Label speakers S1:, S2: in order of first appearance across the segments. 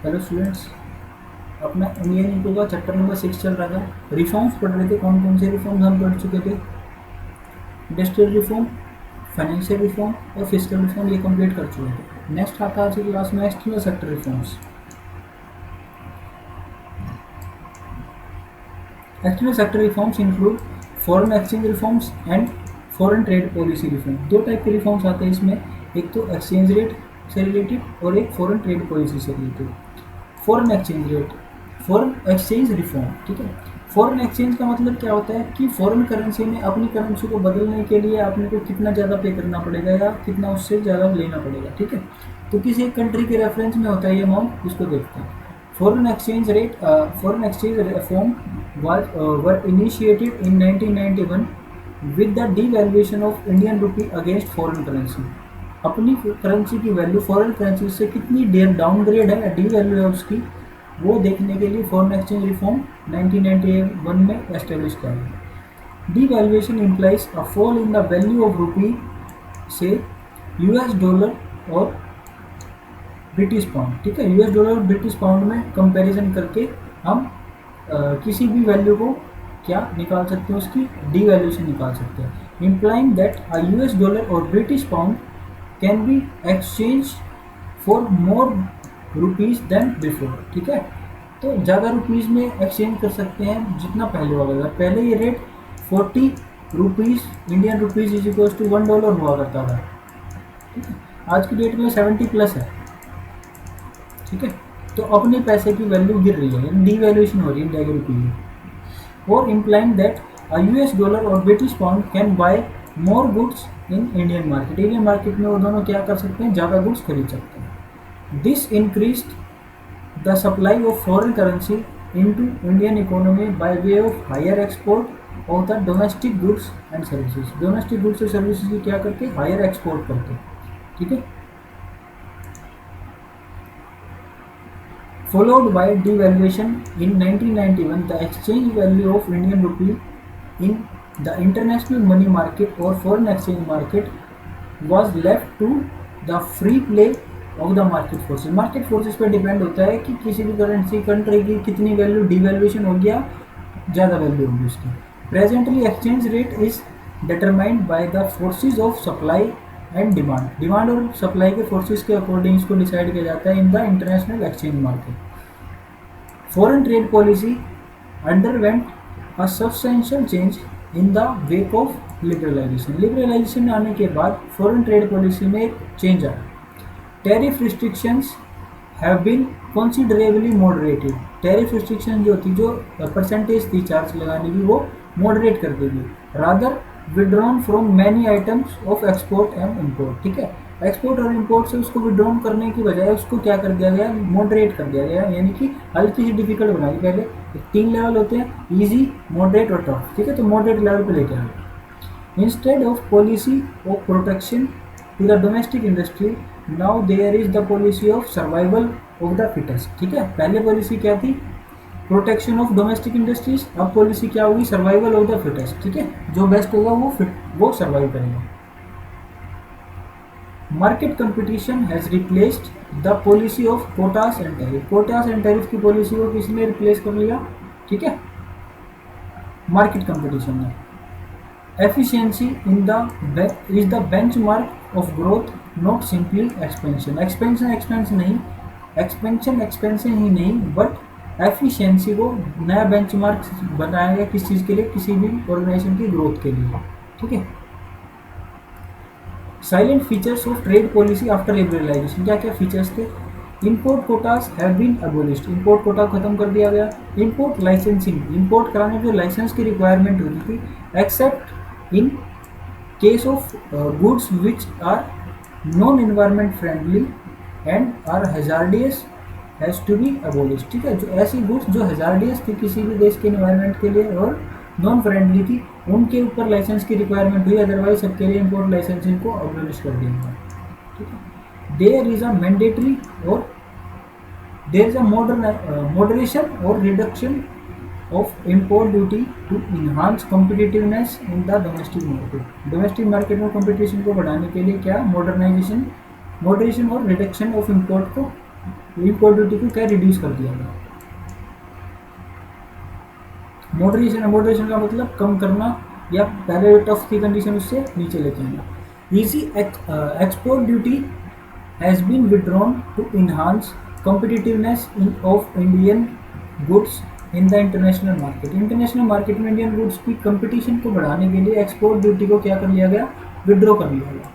S1: Hello students, अपना Indian इनको का चैप्टर नंबर 6 चल रहा था। रिफॉर्म्स पढ़ रहे थे। कौन कौन से रिफॉर्म्स हम पढ़ चुके थे? इंडस्ट्रियल रिफॉर्म, फाइनेंशियल रिफॉर्म और फिजिकल रिफॉर्म, ये कंप्लीट कर चुके थे। नेक्स्ट आता है आज की क्लास में external sector reforms. External sector reforms include foreign exchange reforms and foreign trade policy reform. दो टाइप के रिफॉर्म्स आते हैं इसमें, एक तो एक्सचेंज रेट से रिलेटेड और एक फॉरेन ट्रेड पॉलिसी से related. Foreign exchange rate, foreign exchange reform, ठीक है। फॉरेन एक्सचेंज का मतलब क्या होता है कि फॉरेन करेंसी में अपनी करेंसी को बदलने के लिए आपने को कितना ज़्यादा पे करना पड़ेगा या कितना उससे ज़्यादा लेना पड़ेगा, ठीक है। तो किसी एक कंट्री के रेफरेंस में होता है ये अमाउंट, इसको देखते हैं। Foreign exchange rate, foreign exchange reform were initiated in 1991 with the devaluation of Indian rupee against foreign currency. अपनी करेंसी की वैल्यू फॉरेन करेंसी से कितनी डाउनग्रेड है या डीवैल्यू है उसकी, वो देखने के लिए फॉरेन एक्सचेंज रिफॉर्म 1991 में एस्टेब्लिश किया गया। Devaluation implies a fall in the value of rupee से यूएस डॉलर और ब्रिटिश पाउंड, ठीक है। यूएस डॉलर और ब्रिटिश पाउंड में कंपैरिजन करके हम किसी भी वैल्यू को क्या निकाल सकते हैं, उसकी डीवैल्यूएशन निकाल सकते हैं। Implying that a US dollar और British pound can be exchange for more rupees than before, ठीक है। तो ज़्यादा रुपीज़ में एक्सचेंज कर सकते हैं जितना पहले हुआ करता था। पहले ये rate 40 rupees Indian rupees is equals to $1 हुआ करता था, ठीक है। आज की डेट में 70 प्लस है, ठीक है। तो अपने पैसे की वैल्यू गिर रही है, यानी डीवैल्यूएशन हो रही है इंडिया के रुपये की। और implying that a US dollar और British pound can buy more goods in Indian market. Indian market में वो दोनों क्या कर सकते हैं, ज़्यादा गुड्स खरीद सकते हैं। This increased the supply of foreign currency into Indian economy by way of higher export of the domestic goods and services। Domestic goods और services की क्या करके higher export करते, ठीक है। Followed by devaluation in 1991, the exchange value of Indian rupee in the international money market or foreign exchange market was left to the free play of the market forces. Market forces पर depend होता है कि किसी भी currency country की कितनी value devaluation हो गया, ज़्यादा वैल्यू होगी उसकी। Presently exchange rate is determined by the forces of supply and demand. Demand और सप्लाई के फोर्सेज के अकॉर्डिंग इसको डिसाइड किया जाता है in the international exchange market. Foreign trade policy underwent a substantial change in the wake of liberalization. Liberalization आने के बाद फॉरेन ट्रेड पॉलिसी में एक चेंज आया। Tariff restrictions have been considerably moderated. Tariff restriction जो थी, जो परसेंटेज थी चार्ज लगाने की, वो मॉडरेट कर देगी। Rather withdrawn from many items of export and import, ठीक है। एक्सपोर्ट और इम्पोर्ट से उसको विड्रॉन करने की बजाय उसको क्या कर दिया गया, मॉडरेट कर दिया गया, यानी कि हल्की सी डिफिकल्ट बना दी। पहले 3 लेवल होते हैं, ईजी, मॉडरेट और टफ, ठीक है। तो मॉडरेट लेवल पे लेके आए। Instead of policy of protection to the domestic industry, now there is the policy of survival of the fittest, ठीक है। पहले पॉलिसी क्या थी, प्रोटेक्शन ऑफ डोमेस्टिक इंडस्ट्रीज, अब पॉलिसी क्या होगी, सर्वाइवल ऑफ द फिटेस्ट, ठीक है। जो बेस्ट होगा वो सर्वाइव करेगा। Market competition has replaced the policy of quotas and tariff. Quotas and tariff की पॉलिसी को किसने रिप्लेस कर लिया, ठीक है, मार्केट कंपटीशन ने। Efficiency in the is the benchmark of growth, not simply expansion. Expansion ही नहीं, बट एफिशिएंसी को नया बेंचमार्क बनाया गया किस चीज़ के लिए, किसी भी ऑर्गेनाइजेशन की ग्रोथ के लिए, ठीक है। Salient features of trade policy after liberalization, क्या क्या फीचर्स थे। Import quotas have been abolished. Import quota खत्म कर दिया गया। इंपोर्ट लाइसेंसिंग, इंपोर्ट कराने में जो लाइसेंस की रिक्वायरमेंट होती थी, except in case of goods which are non environment friendly and are hazardous has to be abolished, ठीक है। जो ऐसी गुड्स जो हैजार्डियस थी किसी भी देश के इन्वायरमेंट के लिए और नॉन फ्रेंडली थी, उनके ऊपर लाइसेंस की रिक्वायरमेंट हुई, अदरवाइज सबके लिए इंपोर्ट लाइसेंसिंग को अबोलिश कर दिया गया, ठीक है। देयर इज अ मैंडेटरी और देयर इज अ मॉडरेशन और reduction of import duty to enhance competitiveness in the domestic market. Domestic market में कॉम्पिटिशन को बढ़ाने के लिए क्या, मॉडरेशन और रिडक्शन ऑफ इम्पोर्ट को इम्पोर्ट ड्यूटी को क्या रिड्यूस कर दिया गया। मॉडरेशन का मतलब कम करना या पहले टफ की कंडीशन उससे नीचे लेके आना। Easy export duty has been withdrawn to enhance competitiveness of Indian goods in the international market. International market में इंडियन गुड्स की कंपटीशन को बढ़ाने के लिए एक्सपोर्ट ड्यूटी को क्या कर लिया गया, विड्रॉ कर लिया गया।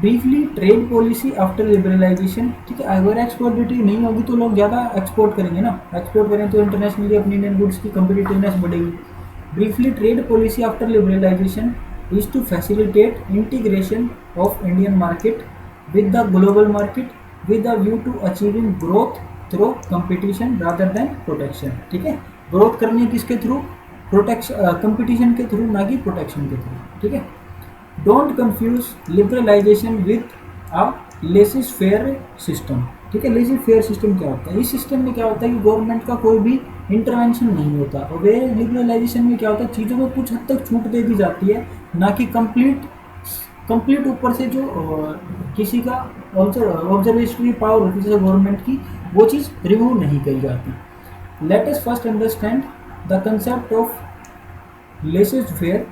S1: Briefly trade policy after liberalization, ठीक है, अगर एक्सपोर्ट ड्यूटी नहीं होगी तो लोग ज़्यादा एक्सपोर्ट करेंगे ना, एक्सपोर्ट करें तो इंटरनेशनली अपनी इंडियन गुड्स की कम्पिटिटिवनेस बढ़ेगी। Briefly trade policy after liberalization is to facilitate integration of Indian market with the global market with a view to achieving growth through competition rather than protection। ठीक है, growth करनी है किसके through, protection competition के through, ना कि protection के through. ठीक है, don't confuse liberalization with a laissez faire system. ठीक है, लेसिस फेयर सिस्टम क्या होता है, इस सिस्टम में क्या होता है कि गवर्नमेंट का कोई भी इंटरवेंशन नहीं होता, और वे लिबरलाइजेशन में क्या होता है, चीज़ों में कुछ हद तक छूट दे दी जाती है, ना कि कंप्लीट ऊपर से जो किसी का ऑब्जर्वेशनरी पावर होती है जैसे गवर्नमेंट की, वो चीज़ रिमूव नहीं करी जाती। Let us first understand the concept of laissez faire.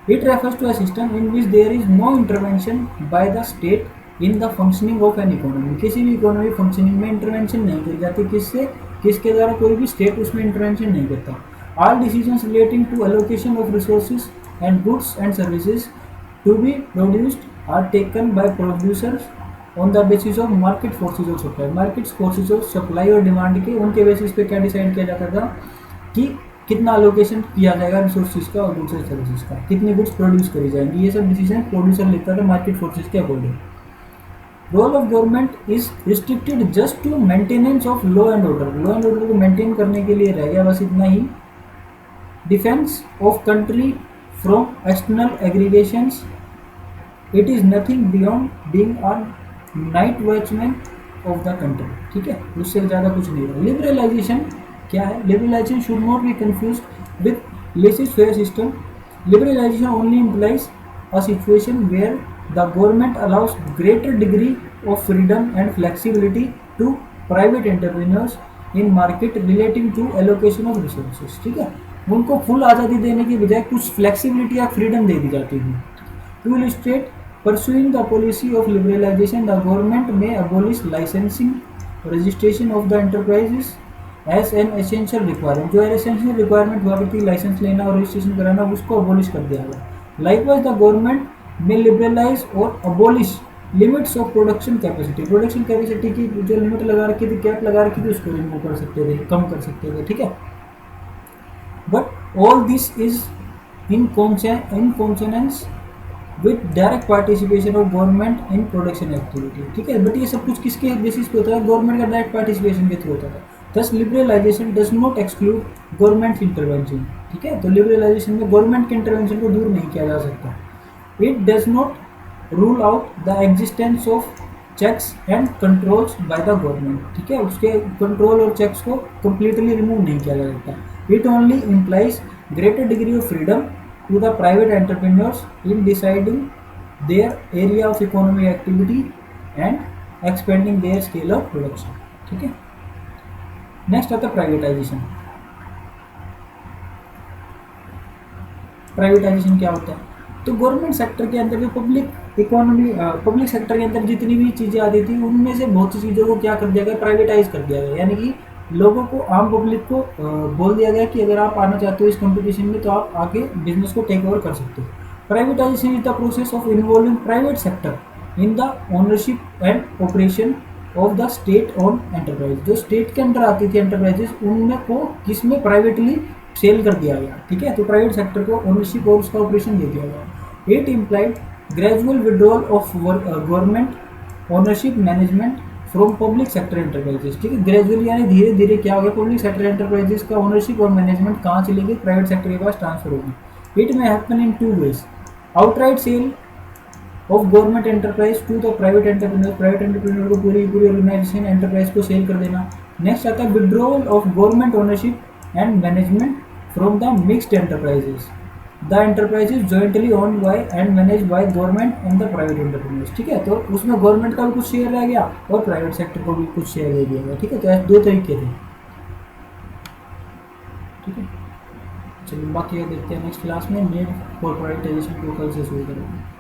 S1: It refers to a system in which there is no intervention by the state in the functioning of an economy. किसी भी economy functioning में intervention नहीं करी जाती, किसके द्वारा, कोई भी स्टेट उसमें इंटरवेंशन नहीं करता। All decisions relating to allocation of resources and goods and services to be produced are taken by producers on the basis of market forces of supply। Market forces of supply और demand के उनके basis पे क्या decide किया जाता था कि कितना अलोकेशन किया जाएगा रिसोर्सेज का और गुड्स एंड सर्विसेज का, कितनी गुड्स प्रोड्यूस करी जाएंगी, ये सब डिसीजन प्रोड्यूसर लेता था मार्केट फोर्सेज के according. Role of government is restricted just to maintenance of law and order. Law and order को मेंटेन करने के लिए रह गया बस इतना ही। Defence of country from external aggregations, it is nothing beyond being a night watchman of the country. ठीक है, उससे ज़्यादा कुछ नहीं है। लिबरलाइजेशन क्या है, liberalisation should not be confused with laissez faire system. Liberalisation only implies a situation where the government allows greater degree of freedom and flexibility to private entrepreneurs in market relating to allocation of resources. ठीक है, उनको full आज़ादी देने की बजाय कुछ flexibility या freedom दे दी जाती थी। To illustrate, pursuing the policy of liberalization, the government may abolish licensing registration of the enterprises as an essential requirement। जो essential requirement हुआ करती लाइसेंस लेना और रजिस्ट्रेशन कराना, उसको अबॉलिश कर दिया गया। Likewise, the government may liberalize or abolish limits of production capacity। Production capacity की जो लिमिट लगा रखी थी, कैप लगा रखी थी, उसको रिमूव कर सकते थे, कम कर सकते थे। ठीक है, but all this is in consonance with direct participation of government in production activity. ठीक है, बट ये सब कुछ किसके बेसिस पे होता है, गवर्नमेंट का डायरेक्ट पार्टिसिपेशन के थ्रू होता था। This liberalisation does not exclude government intervention. ठीक है, तो लिबरलाइजेशन में गवर्नमेंट के इंटरवेंशन को दूर नहीं किया जा सकता। It does not rule out the existence of checks and controls by the government. ठीक है, उसके कंट्रोल और चेक्स को कंप्लीटली रिमूव नहीं किया जा सकता। It only implies greater degree of freedom to the private entrepreneurs in deciding their area of economic activity and expanding their scale of production। ठीक है, नेक्स्ट आता है प्राइवेटाइजेशन। प्राइवेटाइजेशन क्या होता है, तो गवर्नमेंट सेक्टर के अंदर जो पब्लिक सेक्टर के अंदर जितनी भी चीज़ें आती थी, उनमें से बहुत सी चीज़ों को क्या कर दिया गया, प्राइवेटाइज कर दिया गया। यानी कि लोगों को, आम पब्लिक को बोल दिया गया कि अगर आप आना चाहते हो इस कंपटीशन में तो आप आके बिजनेस को टेक ओवर कर सकते हो। Privatisation is the process of involving private sector in the ownership and operation of the state own enterprise. जो स्टेट के अंदर आती थी एंटरप्राइजेस, उनमें को किसमें प्राइवेटली सेल कर दिया गया। ठीक है, तो प्राइवेट सेक्टर को ओनरशिप और उसका ऑपरेशन दे दिया गया। It implied gradual withdrawal of government ownership management from public sector enterprises. ठीक है, ग्रेजुअली यानी धीरे धीरे क्या हो गया, पब्लिक सेक्टर एंटरप्राइजेस का ओनरशिप और मैनेजमेंट कहाँ चली गई, प्राइवेट सेक्टर के पास ट्रांसफर होगी। It may happen in two ways, outright sale of government enterprise to the private entrepreneur. Private entrepreneur को पूरी ऑर्गेनाइजेशन एंटरप्राइज को सेल कर देना। नेक्स्ट आता है withdrawal of government ownership and management from the mixed enterprises. The enterprise is jointly owned by and manage by government and the private entrepreneurs. ठीक है, तो उसमें गवर्नमेंट का भी कुछ शेयर रह गया और प्राइवेट सेक्टर को भी कुछ शेयर दे दिया गया। ठीक है, तो ऐसे दो तरीके थे। ठीक है, चलिए बाकी देखते हैं नेक्स्ट क्लास में। नीड कॉर्पोरेटाइजेशन को कल से शुरू करेंगे।